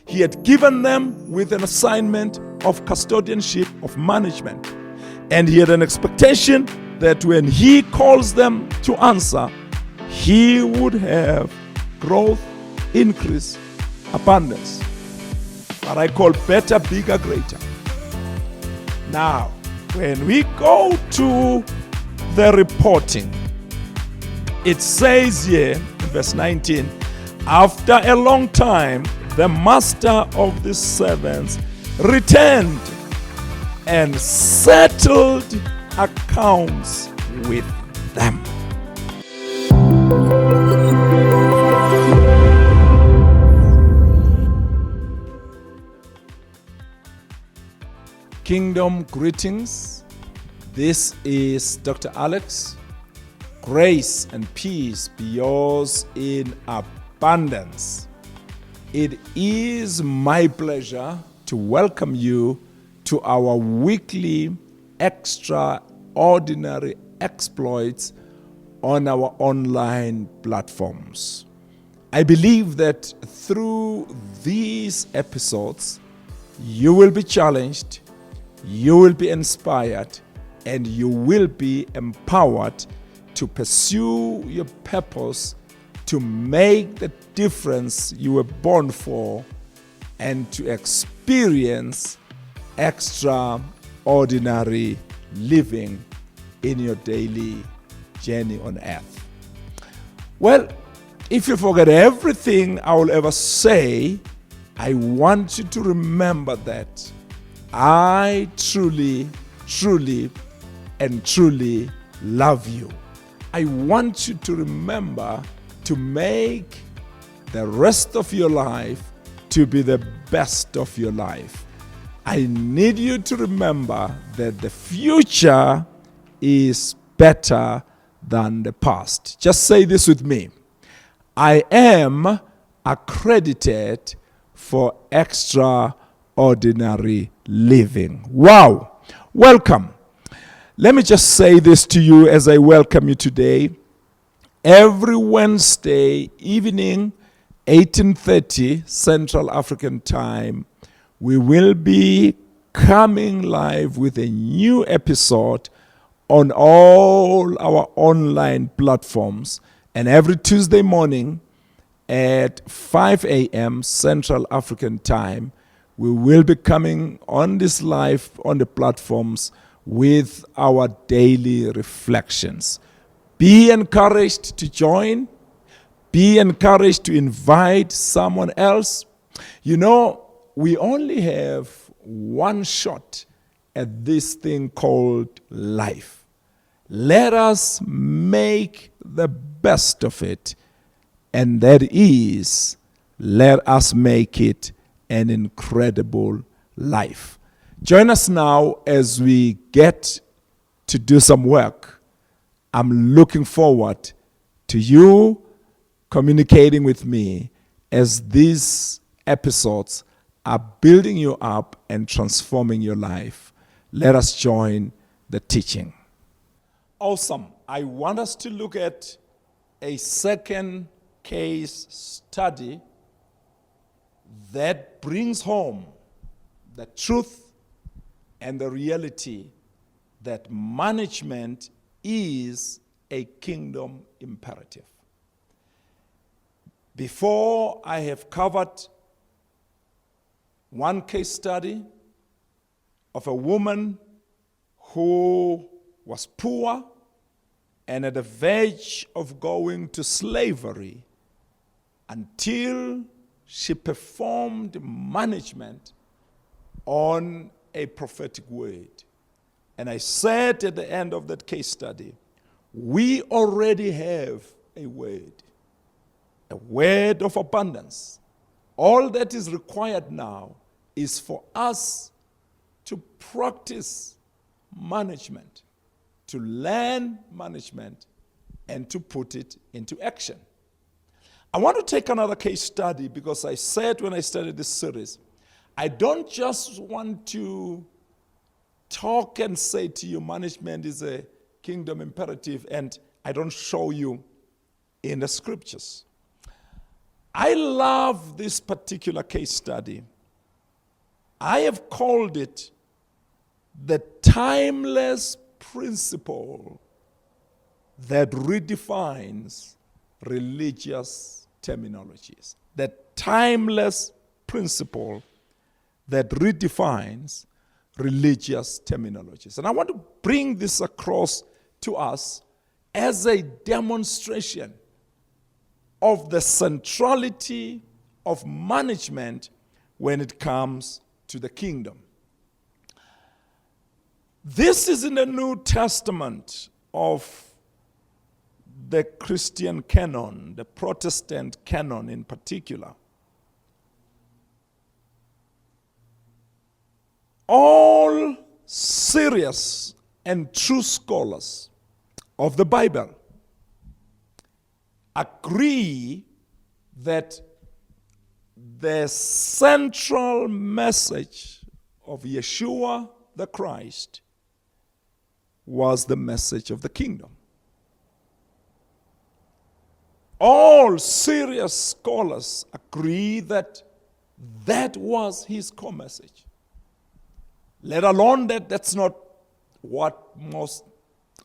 He had given them with an assignment of custodianship, of management. And he had an expectation that when he calls them to answer, he would have growth, increase, abundance. What I call better, bigger, greater. Now, when we go to the reporting, it says here in verse 19, after a long time, the master of the servants returned and settled accounts with them. Kingdom greetings. This is Dr. Alex. Grace and peace be yours in abundance. It is my pleasure to welcome you to our weekly extraordinary exploits on our online platforms. I believe that through these episodes, you will be challenged, you will be inspired, and you will be empowered to pursue your purpose, to make the difference you were born for, and to experience extraordinary living in your daily journey on earth. Well, if you forget everything I will ever say, I want you to remember that I truly, and truly love you. I want you to remember to make the rest of your life to be the best of your life. I need you to remember that the future is better than the past. Just say this with me. I am accredited for extraordinary living. Wow. Welcome. Let me just say this to you as I welcome you today. Every Wednesday evening, 18:30 Central African Time, we will be coming live with a new episode on all our online platforms. And every Tuesday morning at 5 a.m. Central African Time, we will be coming on this live on the platforms with our daily reflections. Be encouraged to join. Be encouraged to invite someone else. You know, we only have one shot at this thing called life. Let us make the best of it, and that is, let us make it an incredible life. Join us now as we get to do some work. I'm looking forward to you communicating with me as these episodes are building you up and transforming your life. Let us join the teaching. Awesome. I want us to look at a second case study that brings home the truth and the reality that management is a kingdom imperative. Before, I have covered one case study of a woman who was poor and at the verge of going to slavery until she performed management on a prophetic word. And I said at the end of that case study, we already have a word of abundance. All that is required now is for us to practice management, to learn management, and to put it into action. I want to take another case study because I said when I started this series, I don't just want to talk and say to you management is a kingdom imperative and I don't show you in the scriptures. I love this particular case study. I have called it the timeless principle that redefines religious terminologies. The timeless principle that redefines religious terminologies. And I want to bring this across to us as a demonstration of the centrality of management when it comes to the kingdom. This is in the New Testament of the Christian canon, the Protestant canon in particular. All serious and true scholars of the Bible agree that the central message of Yeshua the Christ was the message of the kingdom. All serious scholars agree that that was his core message. Let alone that that's not what most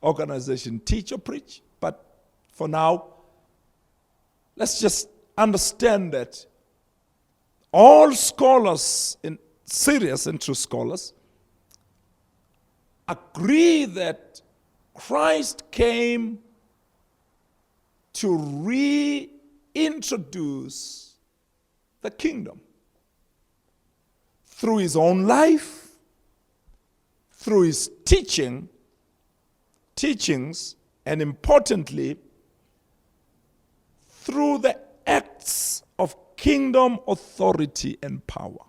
organizations teach or preach. But for now, let's just understand that all scholars, serious and true scholars, agree that Christ came to reintroduce the kingdom through his own life, through his teachings, and importantly, through the acts of kingdom authority and power.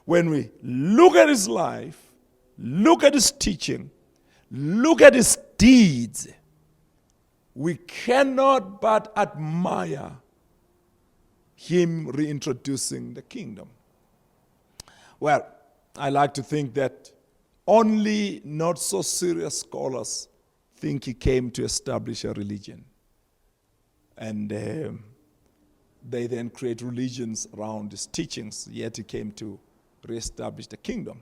When we look at his life, look at his teaching, look at his deeds, we cannot but admire him reintroducing the kingdom. Well, I like to think that only not so serious scholars think he came to establish a religion. And they then create religions around his teachings, yet he came to reestablish the kingdom.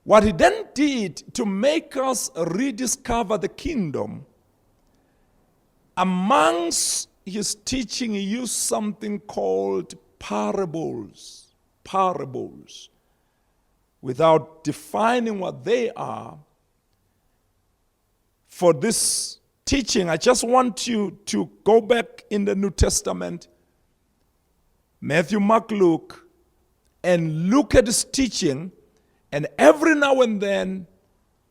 What he then did to make us rediscover the kingdom, amongst his teaching, he used something called parables. Parables. Without defining what they are, for this teaching, I just want you to go back in the New Testament, Matthew, Mark, Luke, and look at his teaching. And every now and then,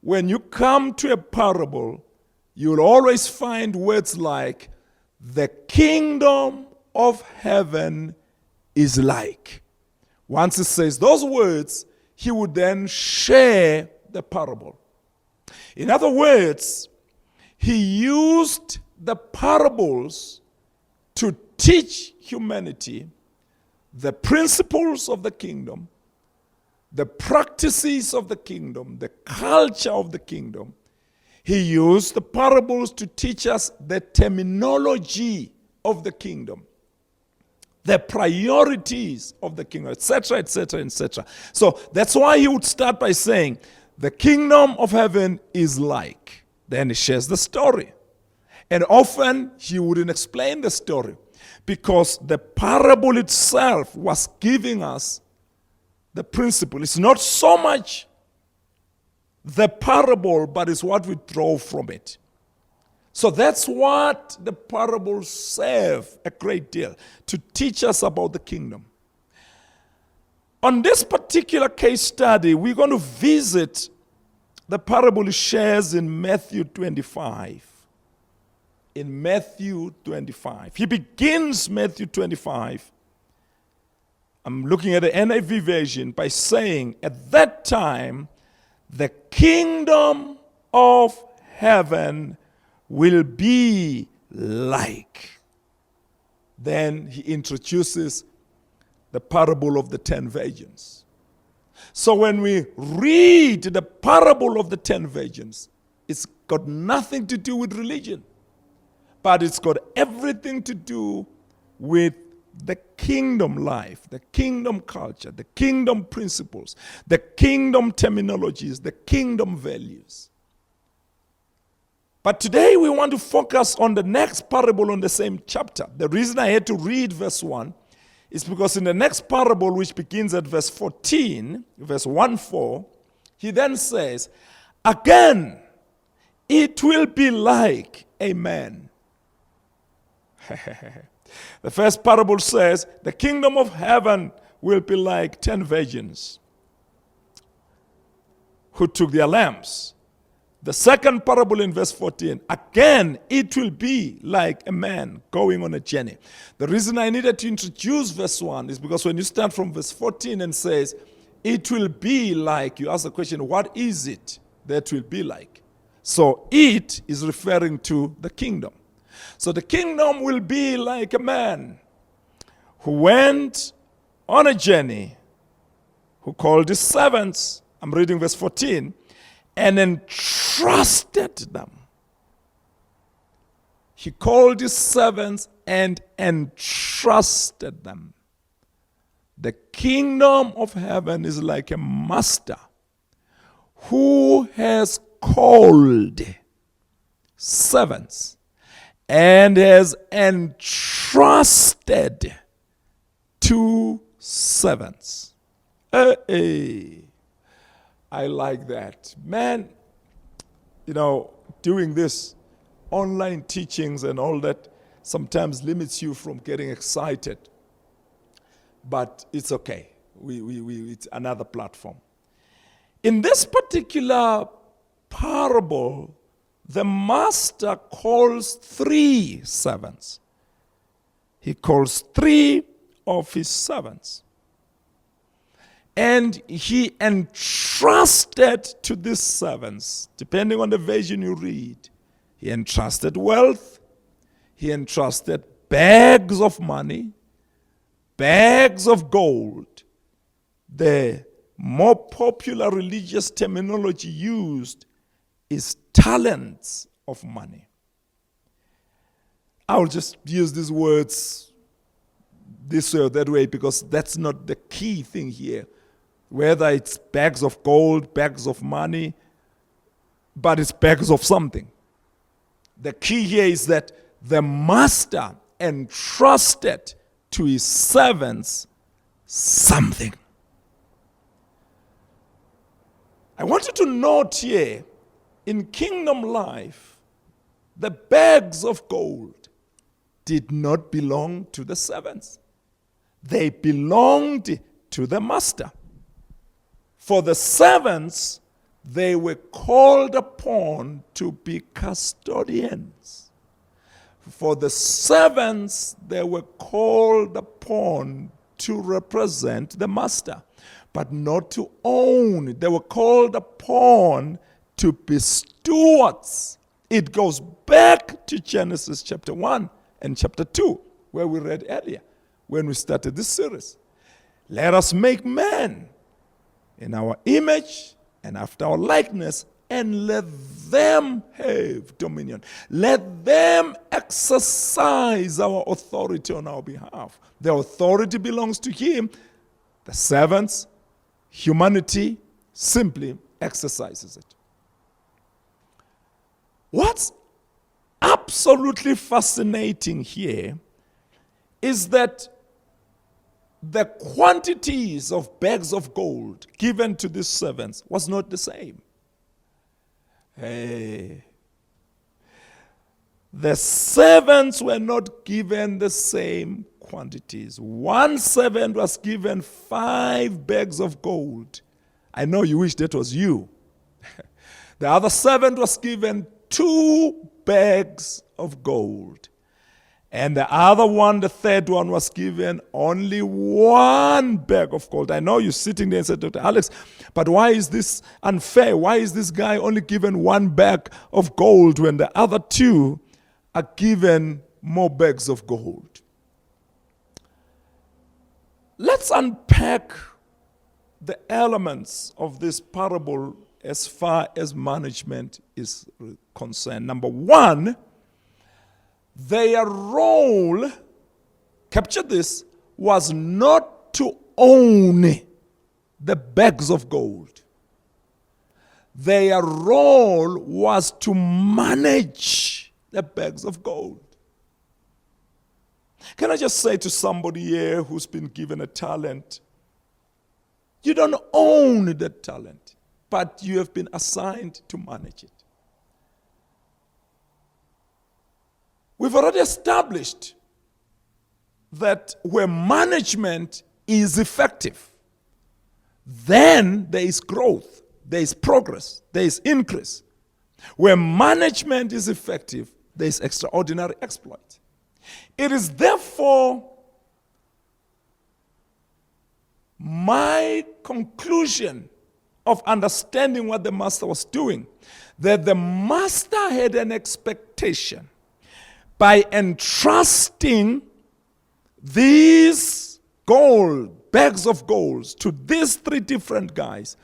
when you come to a parable, you'll always find words like, the kingdom of heaven is like. Once he says those words, he would then share the parable. In other words, he used the parables to teach humanity the principles of the kingdom, the practices of the kingdom, the culture of the kingdom. He used the parables to teach us the terminology of the kingdom, the priorities of the kingdom, etc., etc., etc. So that's why he would start by saying, the kingdom of heaven is like. Then he shares the story. And often he wouldn't explain the story because the parable itself was giving us the principle. It's not so much the parable, but it's what we draw from it. So that's what the parables serve a great deal, to teach us about the kingdom. On this particular case study, we're going to visit the parable he shares in Matthew 25. In Matthew 25. He begins Matthew 25. I'm looking at the NIV version by saying, at that time, the kingdom of heaven will be like. Then he introduces the parable of the 10 virgins. So when we read the parable of the 10 virgins, it's got nothing to do with religion, but it's got everything to do with the kingdom life, the kingdom culture, the kingdom principles, the kingdom terminologies, the kingdom values. But today we want to focus on the next parable on the same chapter. The reason I had to read verse 1 is because in the next parable, which begins at verse 14, verse 1-4, he then says, again, it will be like a man. The first parable says, the kingdom of heaven will be like 10 virgins who took their lamps. The second parable in verse 14, again, it will be like a man going on a journey. The reason I needed to introduce verse 1 is because when you start from verse 14 and says, it will be like, you ask the question, what is it that will be like? So it is referring to the kingdom. So the kingdom will be like a man who went on a journey, who called his servants, I'm reading verse 14, and entrusted them. He called his servants and entrusted them. The kingdom of heaven is like a master who has called servants and has entrusted two servants. Hey. I like that. Man, doing this online teachings and all that sometimes limits you from getting excited. But it's okay. It's another platform. In this particular parable, the master calls 3 servants. He calls 3 of his servants. And he entrusted to these servants, depending on the version you read, he entrusted wealth, he entrusted bags of money, bags of gold. The more popular religious terminology used is talents of money. I'll just use these words this way or that way because that's not the key thing here. Whether it's bags of gold, bags of money, but it's bags of something. The key here is that the master entrusted to his servants something. I want you to note here, in kingdom life, the bags of gold did not belong to the servants. They belonged to the master. For the servants, they were called upon to be custodians. For the servants, they were called upon to represent the master, but not to own. They were called upon to be stewards. It goes back to Genesis chapter 1 and chapter 2, where we read earlier, when we started this series. Let us make man in our image and after our likeness, and let them have dominion. Let them exercise our authority on our behalf. The authority belongs to him. The servants, humanity, simply exercises it. What's absolutely fascinating here is that the quantities of bags of gold given to these servants was not the same. Hey. The servants were not given the same quantities. One servant was given 5 bags of gold. I know you wish that was you. The other servant was given 2 bags of gold. And the other one, the third one, was given only 1 bag of gold. I know you're sitting there and said, Dr. Alex, but why is this unfair? Why is this guy only given 1 bag of gold when the other 2 are given more bags of gold? Let's unpack the elements of this parable as far as management is concerned. Number 1, their role capture this, was not to own the bags of gold. Their role was to manage the bags of gold. Can I just say to somebody here who's been given a talent, you don't own that talent, but you have been assigned to manage it. We've already established that where management is effective, then there is growth, there is progress, there is increase. Where management is effective, there is extraordinary exploit. It is therefore my conclusion of understanding what the master was doing, that the master had an expectation by entrusting these bags of gold to these three different guys.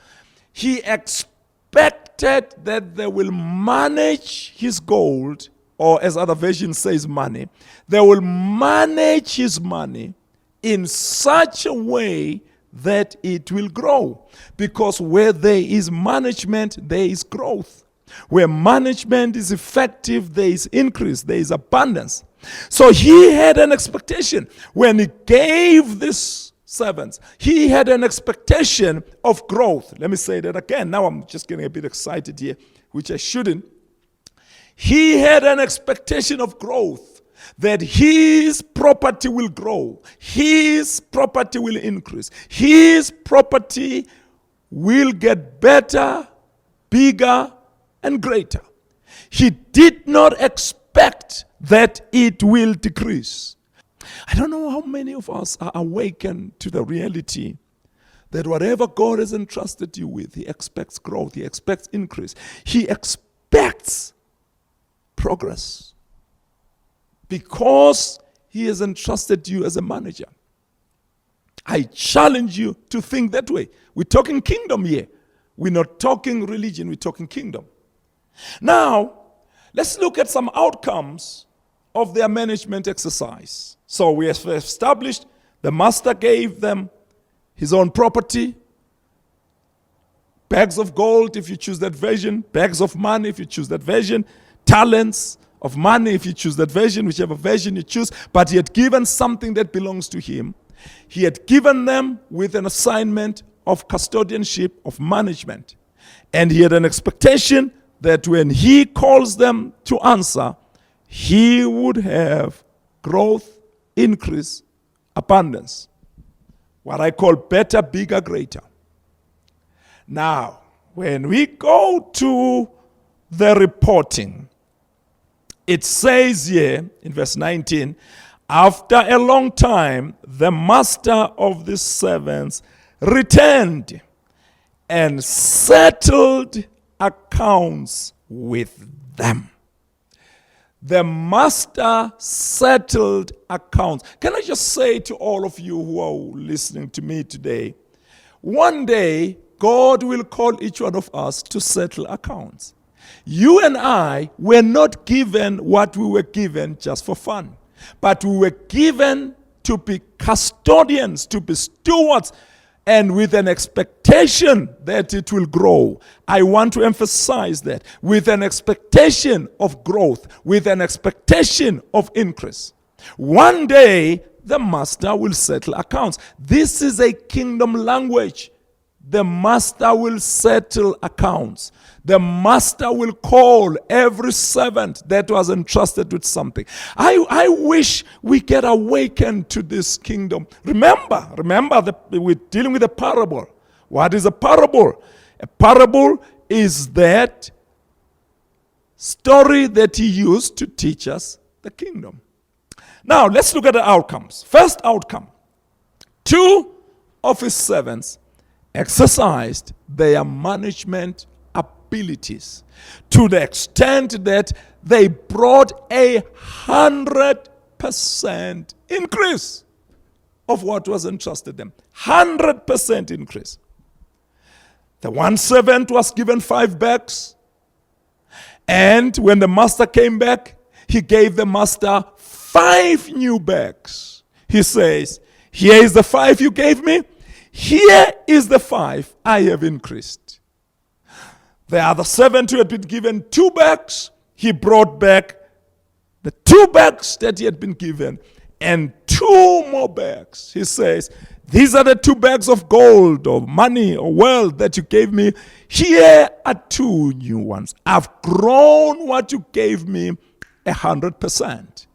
He expected that they will manage his gold, or as other version says money, they will manage his money in such a way that it will grow. Because where there is management, there is growth. Where management is effective, there is increase, there is abundance. So he had an expectation. When he gave these servants, he had an expectation of growth. Let me say that again. Now I'm just getting a bit excited here, which I shouldn't. He had an expectation of growth, that his property will grow, his property will increase, his property will get better, bigger, and greater. He did not expect that it will decrease. I don't know how many of us are awakened to the reality that whatever God has entrusted you with, he expects growth, he expects increase, he expects progress, because he has entrusted you as a manager. I challenge you to think that way. We're talking kingdom here. We're not talking religion, we're talking kingdom. Now, let's look at some outcomes of their management exercise. So we have established the master gave them his own property, bags of gold if you choose that version, bags of money if you choose that version, talents of money if you choose that version, whichever version you choose. But he had given something that belongs to him. He had given them with an assignment of custodianship, of management. And he had an expectation that when he calls them to answer, he would have growth, increase, abundance. What I call better, bigger, greater. Now, when we go to the reporting, it says here in verse 19, after a long time, the master of the servants returned and settled accounts with them. The master settled accounts. Can I just say to all of you who are listening to me today, one day God will call each one of us to settle accounts. You and I were not given what we were given just for fun, but we were given to be custodians, to be stewards, and with an expectation that it will grow. I want to emphasize that, with an expectation of growth, with an expectation of increase. One day, the master will settle accounts. This is a kingdom language. The master will settle accounts. The master will call every servant that was entrusted with something. I wish we get awakened to this kingdom. Remember that we're dealing with a parable. What is a parable? A parable is that story that he used to teach us the kingdom. Now, let's look at the outcomes. First outcome, 2 of his servants exercised their management abilities to the extent that they brought 100% increase of what was entrusted them. 100% increase. The one servant was given 5 bags, and when the master came back, he gave the master 5 new bags. He says, here is the 5 you gave me. Here is the 5 I have increased. The other servant who had been given 2 bags, he brought back the 2 bags that he had been given and 2 more bags. He says, these are the 2 bags of gold or money or wealth that you gave me. Here are 2 new ones. I've grown what you gave me 100%.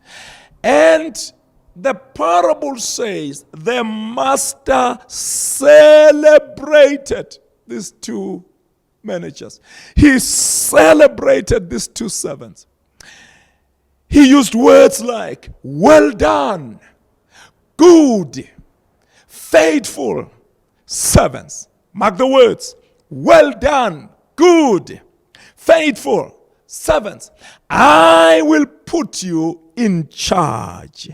And the parable says the master celebrated these 2 managers. He celebrated these 2 servants. He used words like, well done, good, faithful servants. Mark the words. Well done, good, faithful servants. I will put you in charge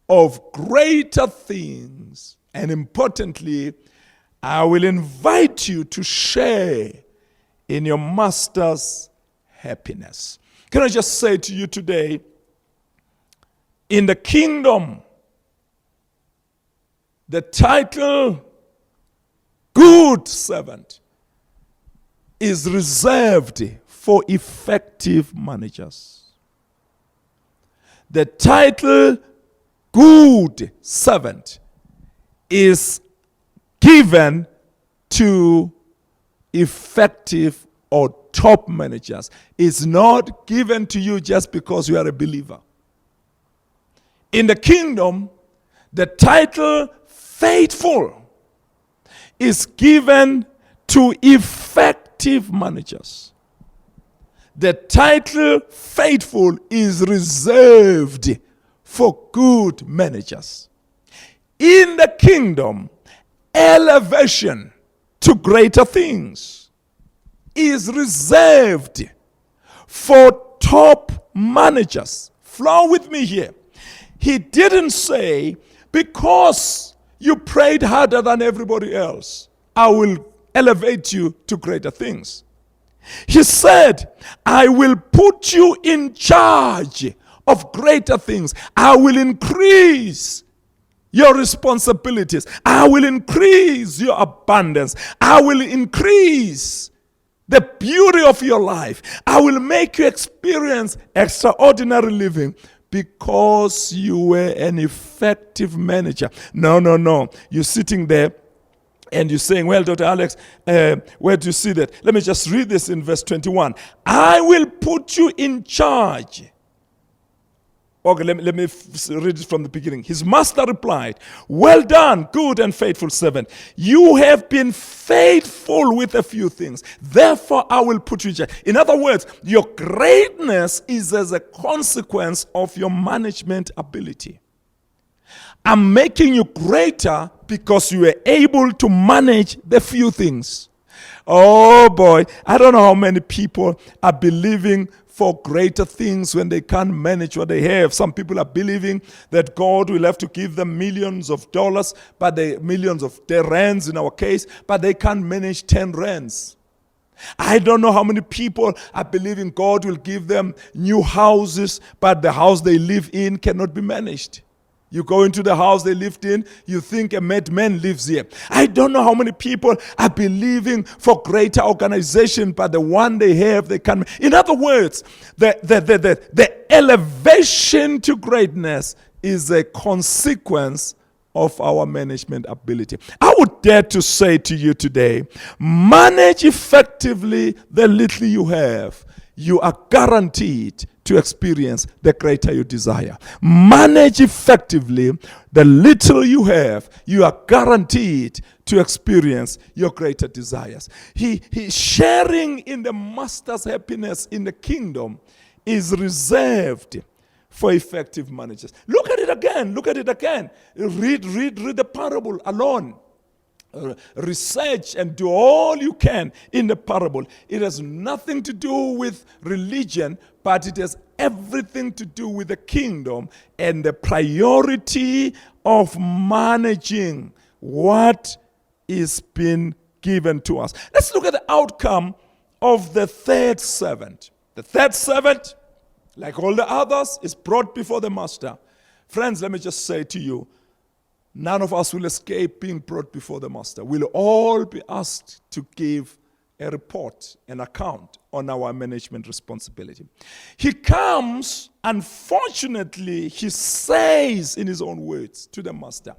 of greater things. And importantly, I will invite you to share in your master's happiness. Can I just say to you today, in the kingdom, the title good servant is reserved for effective managers. The title good servant is given to effective or top managers. It's not given to you just because you are a believer. In the kingdom, the title faithful is given to effective managers. The title faithful is reserved for good managers. In the kingdom, elevation to greater things is reserved for top managers. Flow with me here. He didn't say, because you prayed harder than everybody else, I will elevate you to greater things. He said, I will put you in charge of greater things. I will increase your responsibilities. I will increase your abundance. I will increase the beauty of your life. I will make you experience extraordinary living because you were an effective manager. No. You're sitting there and you're saying, well, Dr. Alex, where do you see that? Let me just read this in verse 21. I will put you in charge. Okay, let me read it from the beginning. His master replied, well done, good and faithful servant. You have been faithful with a few things. Therefore, I will put you in charge. In other words, your greatness is as a consequence of your management ability. I'm making you greater because you were able to manage the few things. Oh boy, I don't know how many people are believing for greater things when they can't manage what they have. Some people are believing that God will have to give them millions of dollars, but millions of rands in our case, but they can't manage 10 rands. I don't know how many people are believing God will give them new houses, but the house they live in cannot be managed. You go into the house they lived in, you think a madman lives here. I don't know how many people are believing for greater organization, but the one they have, they can't. In other words, the elevation to greatness is a consequence of our management ability. I would dare to say to you today, manage effectively the little you have. You are guaranteed to experience the greater you desire. Manage effectively the little you have. You are guaranteed to experience your greater desires. He sharing in the master's happiness in the kingdom is reserved for effective managers. Look at it again. Read the parable alone. Research and do all you can in the parable. It has nothing to do with religion, but it has everything to do with the kingdom and the priority of managing what is being given to us. Let's look at the outcome of the third servant. The third servant, like all the others, is brought before the master. Friends, let me just say to you, none of us will escape being brought before the Master. We'll all be asked to give a report, an account on our management responsibility. He comes, unfortunately, he says in his own words to the Master,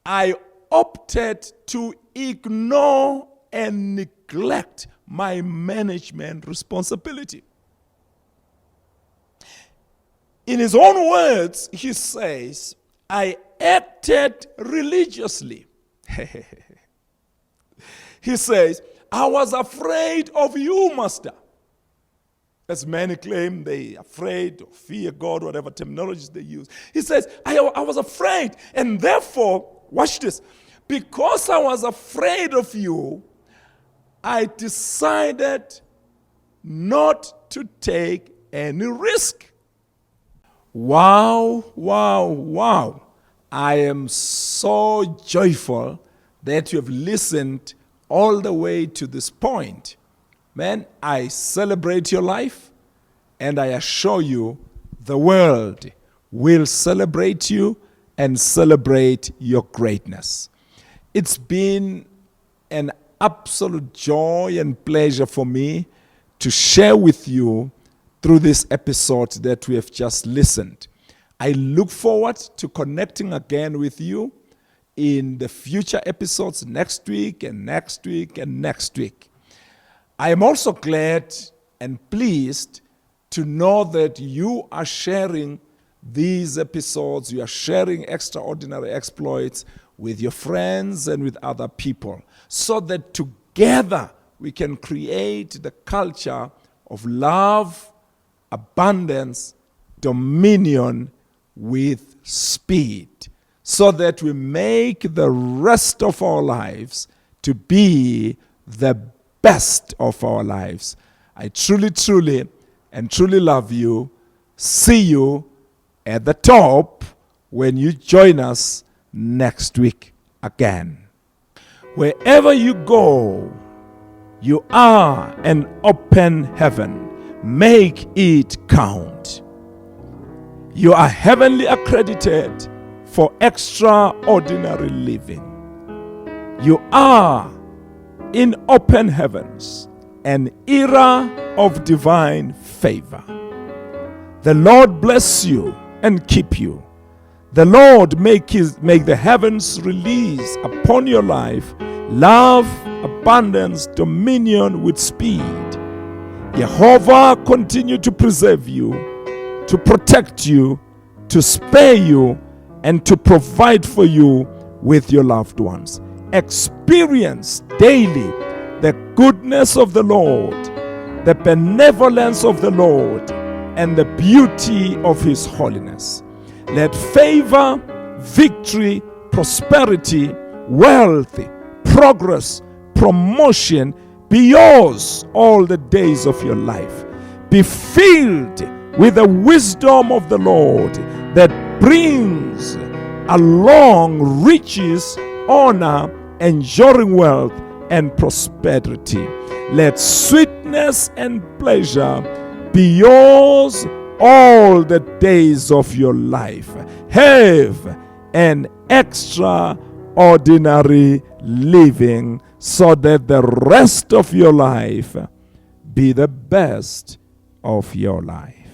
I opted to ignore and neglect my management responsibility. In his own words, he says, I acted religiously. He says, I was afraid of you, Master. As many claim they are afraid or fear God, whatever terminologies they use. He says, I was afraid. And therefore, watch this. Because I was afraid of you, I decided not to take any risk. Wow, wow, wow. I am so joyful that you have listened all the way to this point. Man, I celebrate your life, and I assure you the world will celebrate you and celebrate your greatness. It's been an absolute joy and pleasure for me to share with you through this episode that we have just listened. I look forward to connecting again with you in the future episodes next week and next week and next week. I am also glad and pleased to know that you are sharing these episodes, you are sharing extraordinary exploits with your friends and with other people, so that together we can create the culture of love, abundance, dominion with speed, so that we make the rest of our lives to be the best of our lives. I truly, truly, and truly love you. See you at the top when you join us next week again. Wherever you go, you are an open heaven. Make it count. You are heavenly accredited for extraordinary living. You are in open heavens, an era of divine favor. The Lord bless you and keep you. The Lord make the heavens release upon your life love, abundance, dominion with speed. Jehovah continue to preserve you, to protect you, to spare you, and to provide for you with your loved ones. Experience daily the goodness of the Lord, the benevolence of the Lord, and the beauty of His holiness. Let favor, victory, prosperity, wealth, progress, promotion be yours all the days of your life. Be filled with the wisdom of the Lord that brings along riches, honor, enduring wealth, and prosperity. Let sweetness and pleasure be yours all the days of your life. Have an extraordinary living so that the rest of your life be the best of your life.